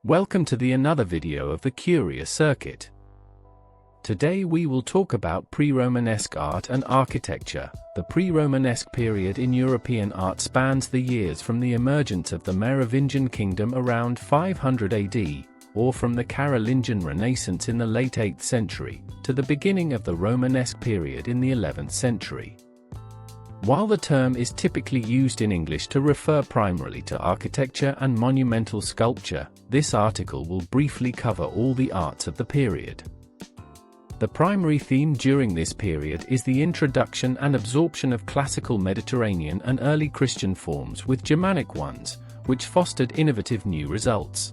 Welcome to another video of the Curious Circuit. Today we will talk about Pre-Romanesque art and architecture. The Pre-Romanesque period in European art spans the years from the emergence of the Merovingian kingdom around 500 AD, or from the Carolingian Renaissance in the late 8th century, to the beginning of the Romanesque period in the 11th century. While the term is typically used in English to refer primarily to architecture and monumental sculpture, this article will briefly cover all the arts of the period. The primary theme during this period is the introduction and absorption of classical Mediterranean and early Christian forms with Germanic ones, which fostered innovative new results.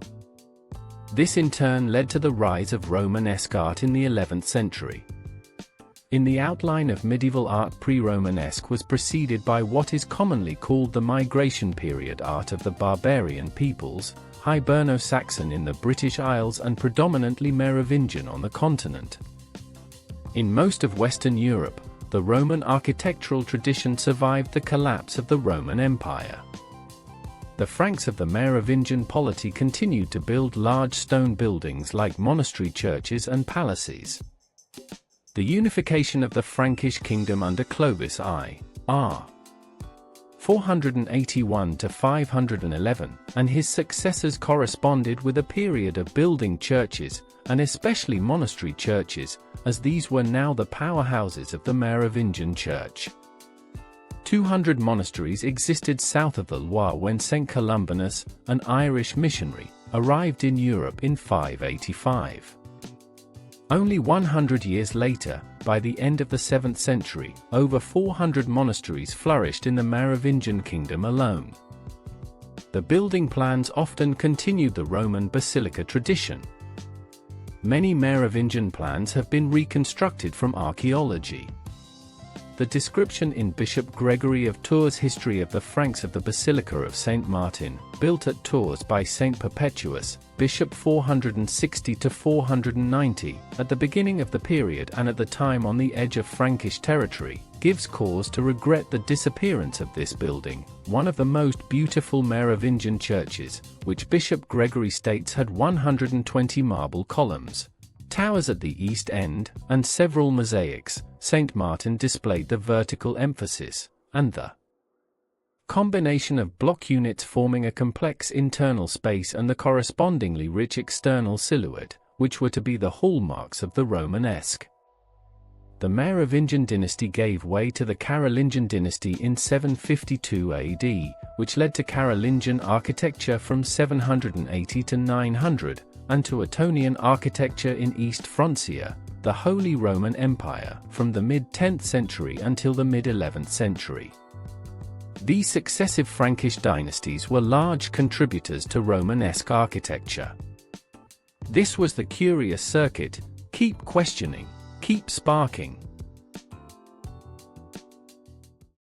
This in turn led to the rise of Romanesque art in the 11th century. In the outline of medieval art, Pre-Romanesque was preceded by what is commonly called the Migration period art of the barbarian peoples, Hiberno-Saxon in the British Isles and predominantly Merovingian on the continent. In most of Western Europe, the Roman architectural tradition survived the collapse of the Roman Empire. The Franks of the Merovingian polity continued to build large stone buildings like monastery churches and palaces. The unification of the Frankish kingdom under Clovis I.R. 481 to 511, and his successors corresponded with a period of building churches, and especially monastery churches, as these were now the powerhouses of the Merovingian Church. 200 monasteries existed south of the Loire when St. Columbanus, an Irish missionary, arrived in Europe in 585. Only 100 years later, by the end of the 7th century, over 400 monasteries flourished in the Merovingian kingdom alone. The building plans often continued the Roman basilica tradition. Many Merovingian plans have been reconstructed from archaeology. The description in Bishop Gregory of Tours' History of the Franks of the Basilica of St. Martin, built at Tours by St. Perpetuus, Bishop 460 to 490, at the beginning of the period and at the time on the edge of Frankish territory, gives cause to regret the disappearance of this building, one of the most beautiful Merovingian churches, which Bishop Gregory states had 120 marble columns, towers at the east end, and several mosaics. St. Martin displayed the vertical emphasis, and the combination of block units forming a complex internal space and the correspondingly rich external silhouette, which were to be the hallmarks of the Romanesque. The Merovingian dynasty gave way to the Carolingian dynasty in 752 AD, which led to Carolingian architecture from 780 to 900, and to Ottonian architecture in East Francia, the Holy Roman Empire, from the mid-10th century until the mid-11th century. These successive Frankish dynasties were large contributors to Romanesque architecture. This was the Curious Circuit. Keep questioning, keep sparking.